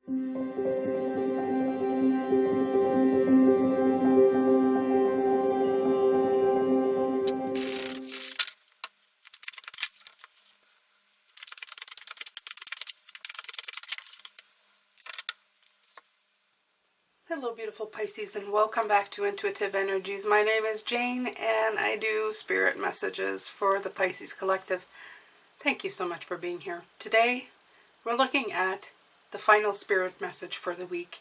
Hello beautiful Pisces, and welcome back to Intuitive Energies. My name is Jane and I do spirit messages for the Pisces Collective. Thank you so much for being here. Today we're looking at the final spirit message for the week.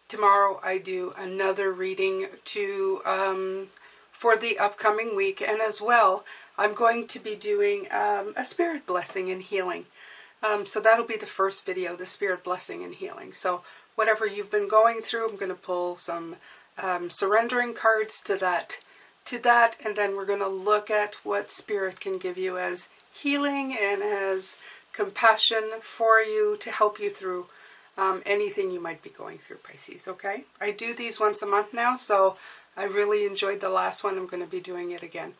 Tomorrow I do another reading for the upcoming week, and as well I'm going to be doing a spirit blessing and healing. So that'll be the first video, the spirit blessing and healing. So whatever you've been going through, I'm going to pull some surrendering cards to that, and then we're going to look at what Spirit can give you as healing and as compassion for you to help you through anything you might be going through, Pisces, okay? I do these once a month now, so I really enjoyed the last one. I'm going to be doing it again.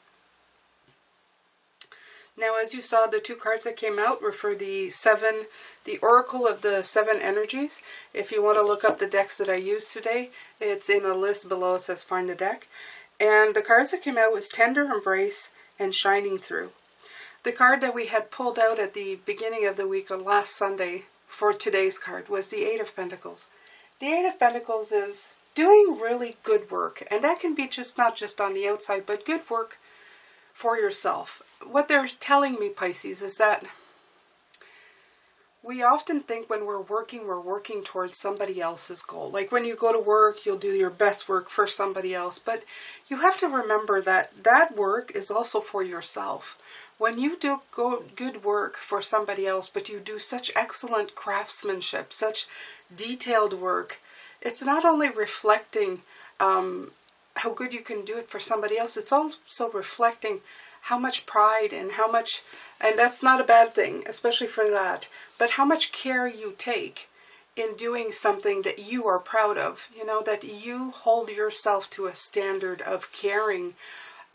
Now, as you saw, the two cards that came out were for the Oracle of the Seven Energies. If you want to look up the decks that I used today, it's in a list below. It says Find a Deck. And the cards that came out was Tender Embrace and Shining Through. The card that we had pulled out at the beginning of the week on last Sunday for today's card was the Eight of Pentacles. The Eight of Pentacles is doing really good work. And that can be not just on the outside, but good work for yourself. What they're telling me, Pisces, is that we often think when we're working towards somebody else's goal. Like when you go to work, you'll do your best work for somebody else. But you have to remember that that work is also for yourself. When you do good work for somebody else, but you do such excellent craftsmanship, such detailed work, it's not only reflecting how good you can do it for somebody else, it's also reflecting how much pride and how much, and that's not a bad thing, especially for that, but how much care you take in doing something that you are proud of, you know, that you hold yourself to a standard of caring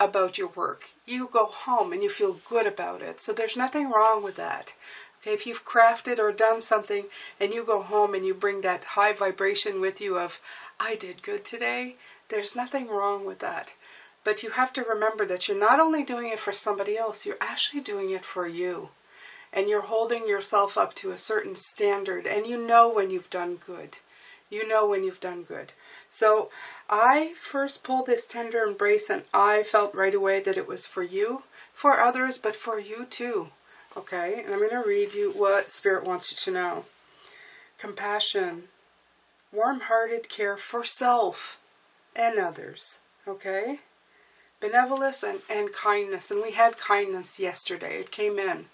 about your work. You go home and you feel good about it, so there's nothing wrong with that. Okay, if you've crafted or done something and you go home and you bring that high vibration with you of, I did good today, there's nothing wrong with that. But you have to remember that you're not only doing it for somebody else, you're actually doing it for you. And you're holding yourself up to a certain standard, and you know when you've done good. You know when you've done good. So I first pulled this Tender Embrace, and I felt right away that it was for you, for others, but for you too. Okay, and I'm going to read you what Spirit wants you to know. Compassion, warm-hearted care for self and others, okay? Benevolence and kindness, and we had kindness yesterday. It came in,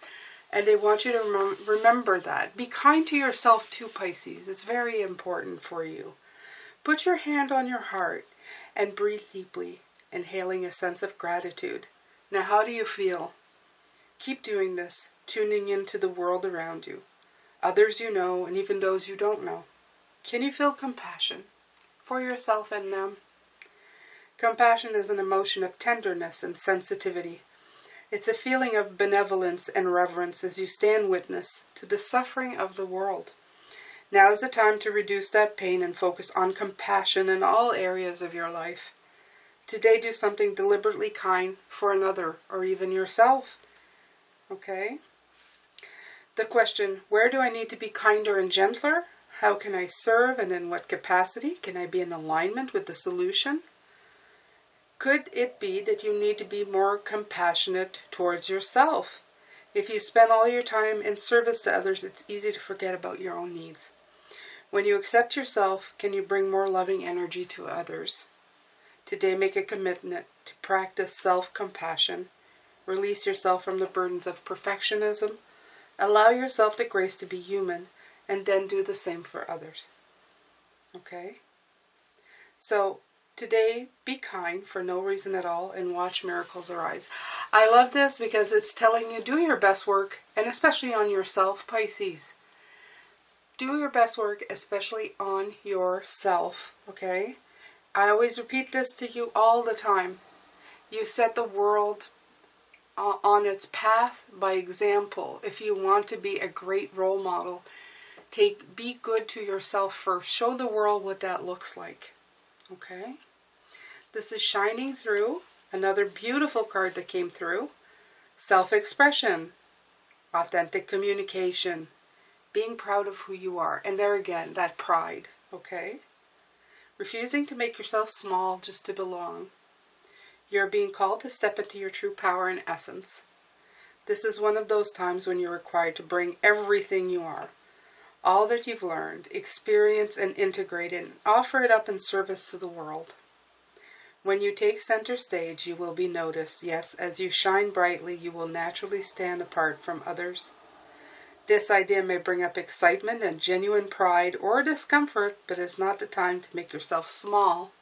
and they want you to remember that. Be kind to yourself too, Pisces. It's very important for you. Put your hand on your heart and breathe deeply, inhaling a sense of gratitude. Now, how do you feel? Keep doing this, tuning into the world around you, others you know, and even those you don't know. Can you feel compassion for yourself and them? Compassion is an emotion of tenderness and sensitivity. It's a feeling of benevolence and reverence as you stand witness to the suffering of the world. Now is the time to reduce that pain and focus on compassion in all areas of your life. Today, do something deliberately kind for another or even yourself. Okay? The question, where do I need to be kinder and gentler? How can I serve, and in what capacity? Can I be in alignment with the solution? Could it be that you need to be more compassionate towards yourself? If you spend all your time in service to others, it's easy to forget about your own needs. When you accept yourself, can you bring more loving energy to others? Today, make a commitment to practice self-compassion. Release yourself from the burdens of perfectionism. Allow yourself the grace to be human, and then do the same for others. Okay? So, today, be kind for no reason at all and watch miracles arise. I love this because it's telling you, do your best work, and especially on yourself, Pisces. Do your best work, especially on yourself, okay? I always repeat this to you all the time. You set the world on its path by example. If you want to be a great role model, Be good to yourself first. Show the world what that looks like. Okay? This is Shining Through. Another beautiful card that came through. Self-expression. Authentic communication. Being proud of who you are. And there again, that pride. Okay? Refusing to make yourself small just to belong. You're being called to step into your true power and essence. This is one of those times when you're required to bring everything you are. All that you've learned, experience, and integrate it, and offer it up in service to the world. When you take center stage, you will be noticed. Yes, as you shine brightly, you will naturally stand apart from others. This idea may bring up excitement and genuine pride or discomfort, but it's not the time to make yourself small.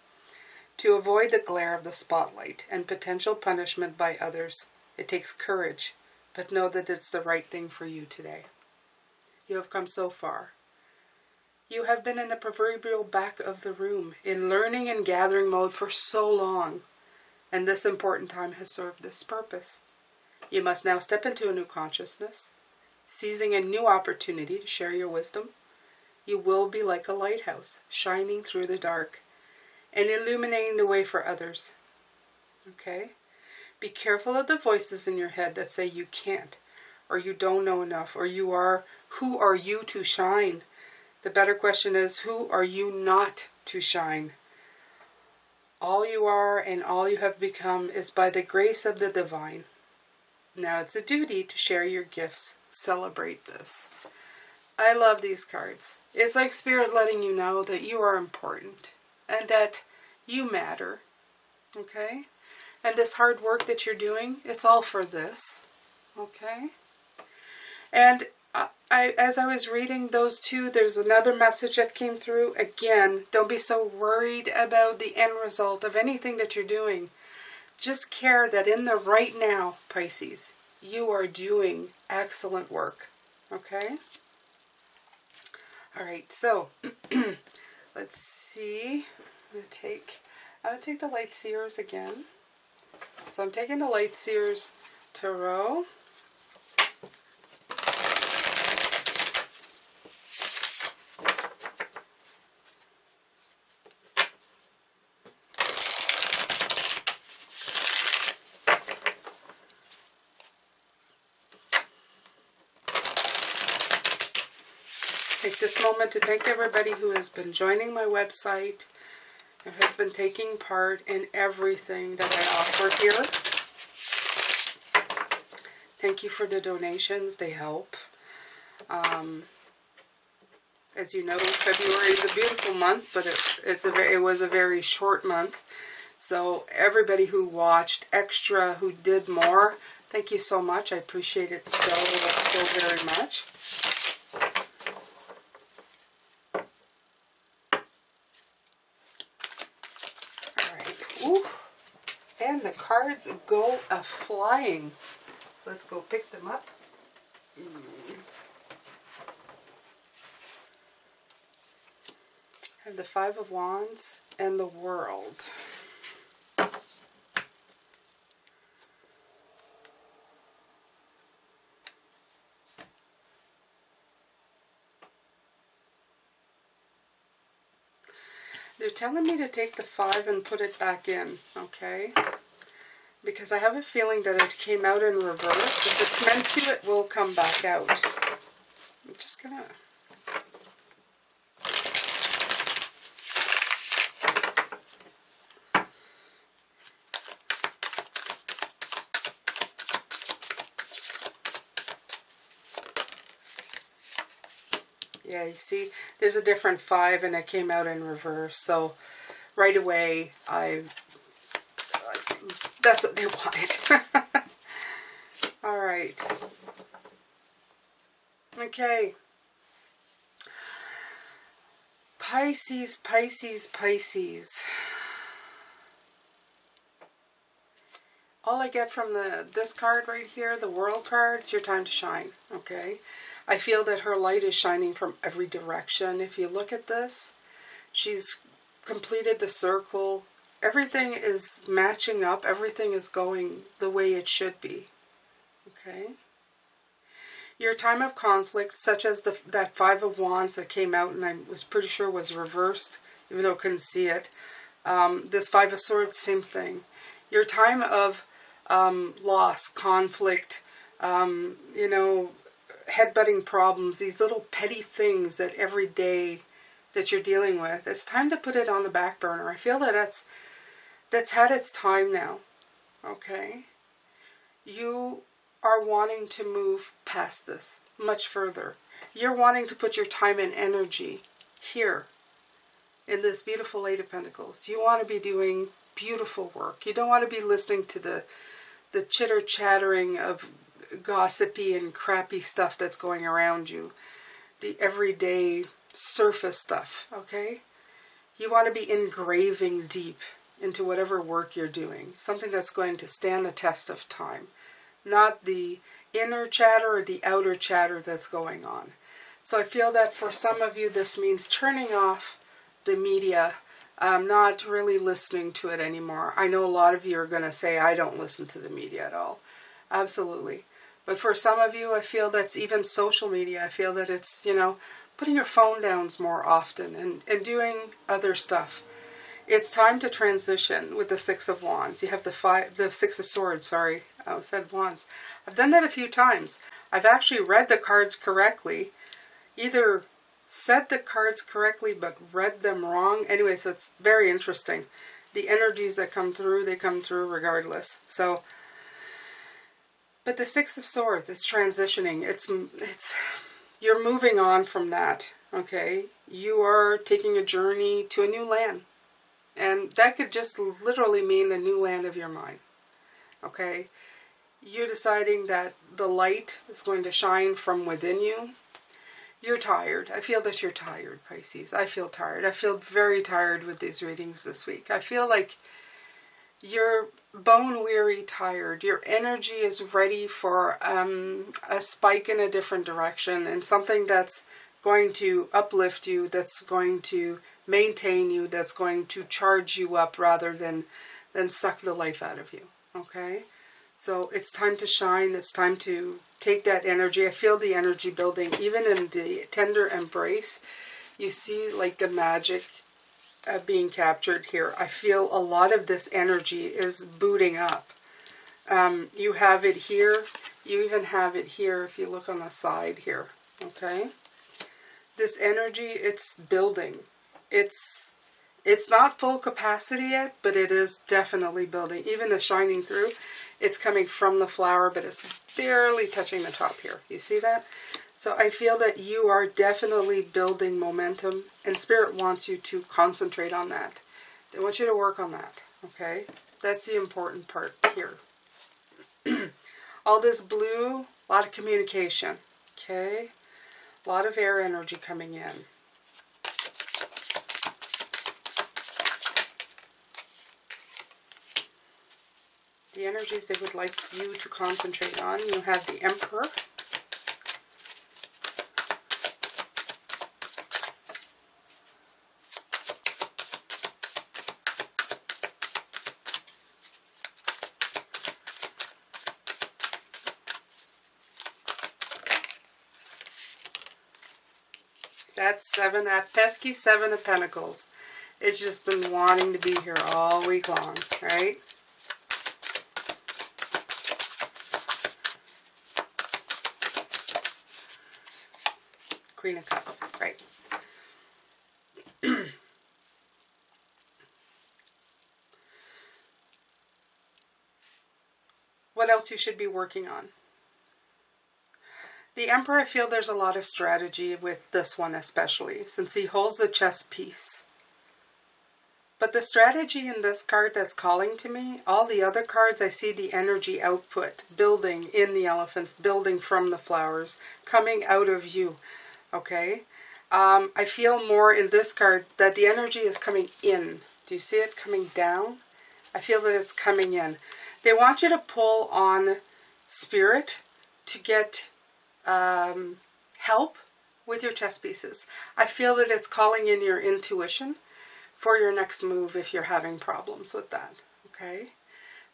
To avoid the glare of the spotlight and potential punishment by others, it takes courage, but know that it's the right thing for you today. You have come so far. You have been in the proverbial back of the room, in learning and gathering mode for so long, and this important time has served this purpose. You must now step into a new consciousness, seizing a new opportunity to share your wisdom. You will be like a lighthouse, shining through the dark, and illuminating the way for others. Okay? Be careful of the voices in your head that say you can't, or you don't know enough, or who are you to shine? The better question is, who are you not to shine? All you are and all you have become is by the grace of the divine. Now it's a duty to share your gifts. Celebrate this. I love these cards. It's like Spirit letting you know that you are important and that you matter. Okay? And this hard work that you're doing, it's all for this. Okay? And as I was reading those two, there's another message that came through. Again, don't be so worried about the end result of anything that you're doing. Just care that in the right now, Pisces, you are doing excellent work. Okay? Alright, so let's see. I'm going to take the Light Seers again. So I'm taking the Light Seers Tarot. Take this moment to thank everybody who has been joining my website and has been taking part in everything that I offer here. Thank you for the donations. They help. As you know, February is a beautiful month, but it was a very short month. So everybody who watched extra, who did more, thank you so much. I appreciate it so very much. Ooh, and the cards go a-flying. Let's go pick them up. I have the Five of Wands and the World. They're telling me to take the 5 and put it back in, okay? Because I have a feeling that it came out in reverse. If it's meant to, it will come back out. I'm just gonna... Yeah, you see, there's a different 5 and it came out in reverse. So right away, that's what they wanted. All right. Okay. Pisces, Pisces, Pisces. All I get from this card right here, the World card, it's your time to shine, okay? I feel that her light is shining from every direction. If you look at this, she's completed the circle. Everything is matching up. Everything is going the way it should be, okay? Your time of conflict, such as that Five of Wands that came out and I was pretty sure was reversed, even though I couldn't see it. This Five of Swords, same thing. Your time of loss, conflict, you know, headbutting problems, these little petty things that every day that you're dealing with, it's time to put it on the back burner. I feel that that's had its time now, okay? You are wanting to move past this much further. You're wanting to put your time and energy here in this beautiful Eight of Pentacles. You want to be doing beautiful work. You don't want to be listening to the chitter-chattering of gossipy and crappy stuff that's going around you. The everyday surface stuff, okay? You want to be engraving deep into whatever work you're doing. Something that's going to stand the test of time. Not the inner chatter or the outer chatter that's going on. So I feel that for some of you this means turning off the media, not really listening to it anymore. I know a lot of you are going to say, I don't listen to the media at all. Absolutely. But for some of you, I feel that's even social media. I feel that it's, you know, putting your phone down more often and doing other stuff. It's time to transition with the Six of Wands. You have the Six of Swords, sorry. I said Wands. I've done that a few times. I've actually read the cards correctly. Either said the cards correctly but read them wrong. Anyway, so it's very interesting. The energies that come through, they come through regardless. So, but the Six of Swords, it's transitioning. It's you're moving on from that, okay? You are taking a journey to a new land. And that could just literally mean the new land of your mind, okay? You're deciding that the light is going to shine from within you. You're tired. I feel that you're tired, Pisces. I feel tired. I feel very tired with these readings this week. I feel like you're bone-weary tired. Your energy is ready for a spike in a different direction and something that's going to uplift you, that's going to maintain you, that's going to charge you up rather than suck the life out of you, okay? So it's time to shine. It's time to take that energy. I feel the energy building. Even in the tender embrace, you see like the magic being captured here. I feel a lot of this energy is booting up. You have it here. You even have it here if you look on the side here, okay? This energy, it's building. It's not full capacity yet, but it is definitely building. Even the shining through, it's coming from the flower, but it's barely touching the top here. You see that? So I feel that you are definitely building momentum, and Spirit wants you to concentrate on that. They want you to work on that, okay? That's the important part here. All this blue, a lot of communication, okay? A lot of air energy coming in. The energies they would like you to concentrate on. You have the Emperor. That's that pesky Seven of Pentacles. It's just been wanting to be here all week long, right? Queen of Cups, right. What else you should be working on? The Emperor, I feel there's a lot of strategy with this one especially, since he holds the chess piece. But the strategy in this card that's calling to me, all the other cards, I see the energy output, building in the elephants, building from the flowers, coming out of you, okay? I feel more in this card that the energy is coming in. Do you see it coming down? I feel that it's coming in. They want you to pull on Spirit to get help with your chess pieces. I feel that it's calling in your intuition for your next move if you're having problems with that, okay?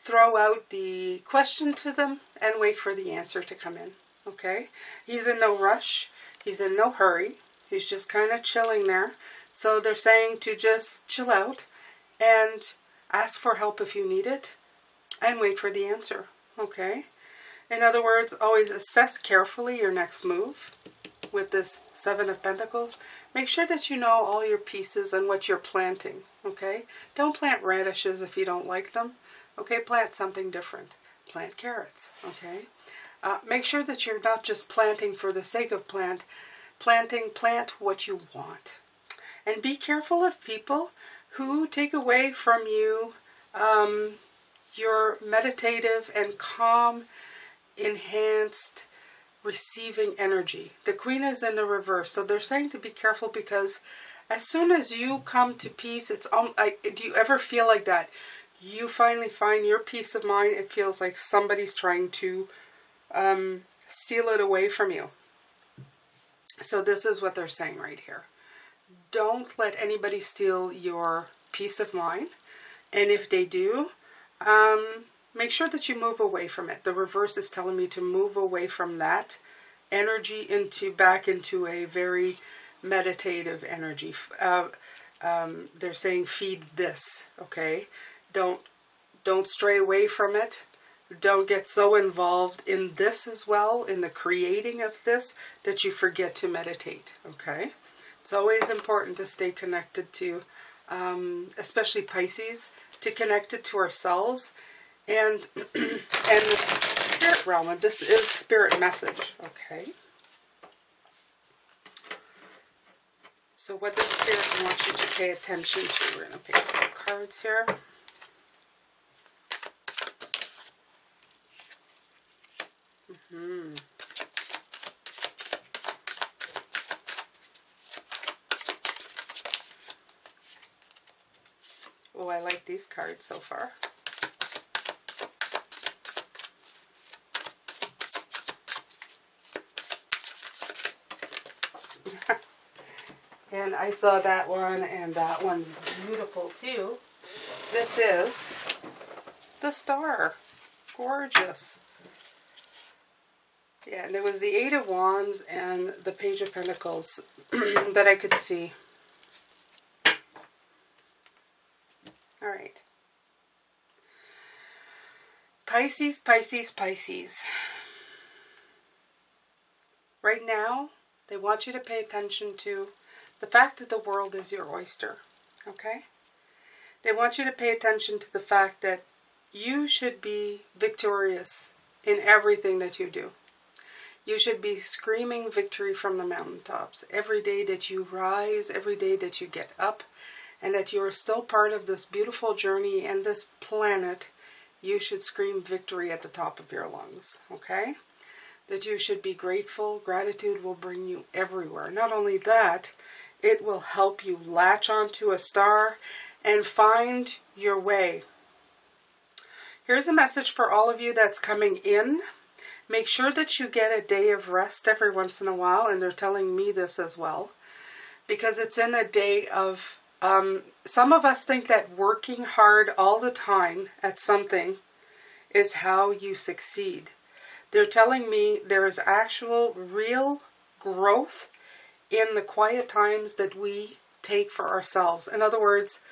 Throw out the question to them and wait for the answer to come in, okay? He's in no rush. He's in no hurry. He's just kind of chilling there. So they're saying to just chill out and ask for help if you need it and wait for the answer, okay? In other words, always assess carefully your next move with this Seven of Pentacles. Make sure that you know all your pieces and what you're planting, okay? Don't plant radishes if you don't like them, okay? Plant something different. Plant carrots, okay? Make sure that you're not just planting for the sake of planting. Plant what you want. And be careful of people who take away from you your meditative and calm, enhanced, receiving energy. The Queen is in the reverse, so they're saying to be careful, because as soon as you come to peace, do you ever feel like that? You finally find your peace of mind. It feels like somebody's trying to steal it away from you. So this is what they're saying right here. Don't let anybody steal your peace of mind. And if they do, make sure that you move away from it. The reverse is telling me to move away from that energy back into a very meditative energy. They're saying feed this, okay? Don't stray away from it. Don't get so involved in this as well, in the creating of this, that you forget to meditate, okay? It's always important to stay connected to, especially Pisces, to connect it to ourselves and this spirit realm. And this is spirit message, okay? So what does Spirit want you to pay attention to? We're going to pick 4 cards here. Oh, I like these cards so far. And I saw that one, and that one's beautiful too. This is the Star. Gorgeous. Yeah, and there was the 8 of Wands and the Page of Pentacles that I could see. All right. Pisces, Pisces, Pisces. Right now, they want you to pay attention to the fact that the world is your oyster, okay? They want you to pay attention to the fact that you should be victorious in everything that you do. You should be screaming victory from the mountaintops every day that you rise, every day that you get up, and that you are still part of this beautiful journey and this planet. You should scream victory at the top of your lungs, okay? That you should be grateful. Gratitude will bring you everywhere. Not only that, it will help you latch onto a star and find your way. Here's a message for all of you that's coming in. Make sure that you get a day of rest every once in a while, and they're telling me this as well, because it's in a day of, some of us think that working hard all the time at something is how you succeed. They're telling me there is actual, real growth in the quiet times that we take for ourselves. In other words,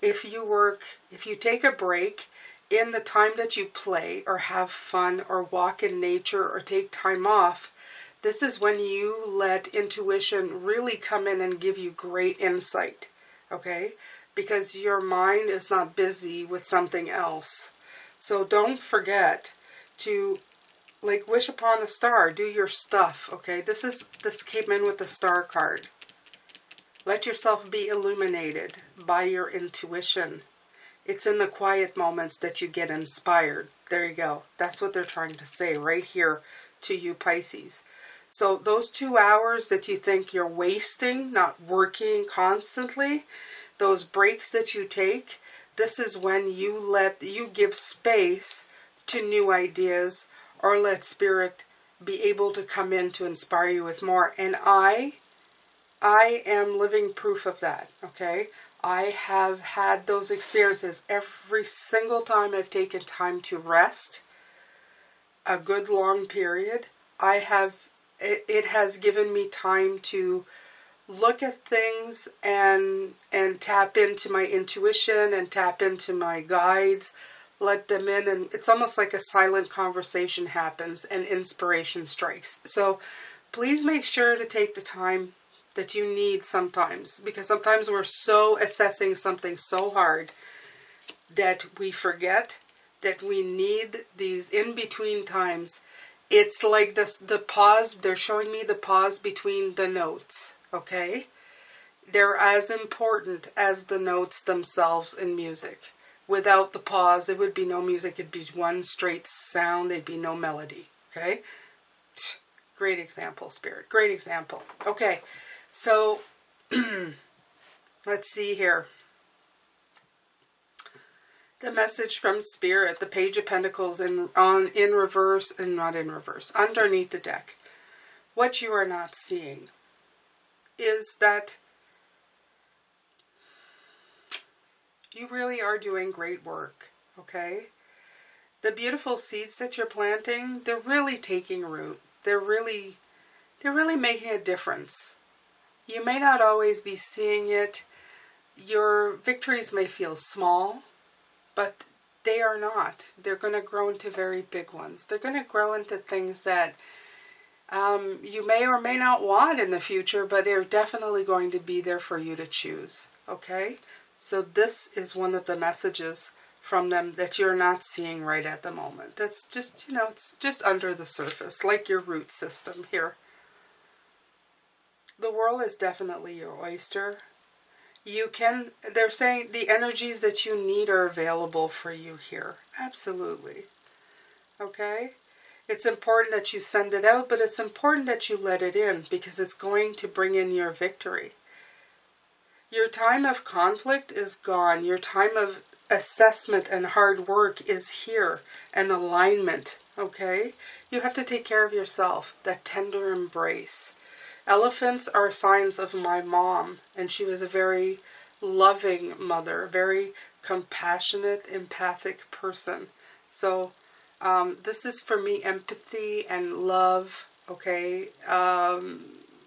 if you take a break in the time that you play or have fun or walk in nature or take time off, this is when you let intuition really come in and give you great insight, okay? Because your mind is not busy with something else. So don't forget to, like, wish upon a star. Do your stuff, okay? This came in with the Star card. Let yourself be illuminated by your intuition. It's in the quiet moments that you get inspired. There you go. That's what they're trying to say right here to you, Pisces. So those 2 hours that you think you're wasting, not working constantly, those breaks that you take, this is when you give space to new ideas, or let Spirit be able to come in to inspire you with more. And I am living proof of that, okay? I have had those experiences every single time I've taken time to rest, a good long period. it has given me time to look at things and tap into my intuition and tap into my guides, let them in, and it's almost like a silent conversation happens and inspiration strikes. So please make sure to take the time that you need sometimes, because sometimes we're so assessing something so hard that we forget that we need these in-between times. It's like this, the pause, they're showing me the pause between the notes, okay? They're as important as the notes themselves in music. Without the pause, there would be no music. It'd be one straight sound. There'd be no melody, okay? Great example, Spirit. Great example. Okay, so let's see here. The message from Spirit, the Page of Pentacles in reverse, and not in reverse, underneath the deck. What you are not seeing is that you really are doing great work, okay? The beautiful seeds that you're planting, they're really taking root. They're really making a difference. You may not always be seeing it. Your victories may feel small, but they are not. They're going to grow into very big ones. They're going to grow into things that you may or may not want in the future, but they're definitely going to be there for you to choose. Okay? So this is one of the messages from them that you're not seeing right at the moment. That's just, it's just under the surface, like your root system here. The world is definitely your oyster. They're saying the energies that you need are available for you here. Absolutely. Okay? It's important that you send it out, but it's important that you let it in, because it's going to bring in your victory. Your time of conflict is gone. Your time of assessment and hard work is here, and alignment. Okay? You have to take care of yourself. That tender embrace. Elephants are signs of my mom, and she was a very loving mother, very compassionate, empathic person. So this is for me empathy and love, okay?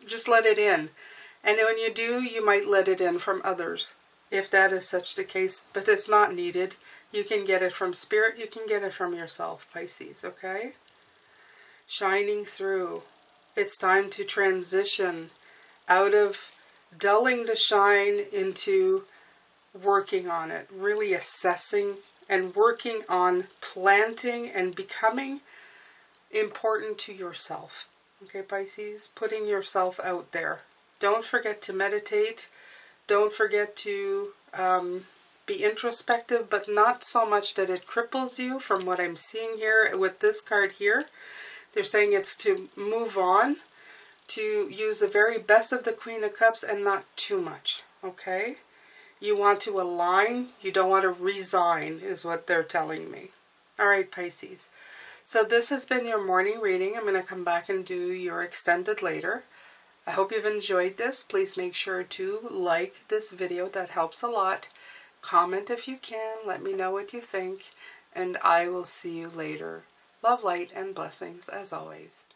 Just let it in. And when you do, you might let it in from others, if that is such the case, but it's not needed. You can get it from Spirit, you can get it from yourself, Pisces, okay? Shining through. It's time to transition out of dulling the shine into working on it, really assessing and working on planting and becoming important to yourself. Okay, Pisces? Putting yourself out there. Don't forget to meditate. Don't forget to be introspective, but not so much that it cripples you, from what I'm seeing here with this card here. They're saying it's to move on, to use the very best of the Queen of Cups and not too much, okay? You want to align, you don't want to resign, is what they're telling me. All right, Pisces. So this has been your morning reading. I'm going to come back and do your extended later. I hope you've enjoyed this. Please make sure to like this video. That helps a lot. Comment if you can. Let me know what you think. And I will see you later. Love, light, and blessings as always.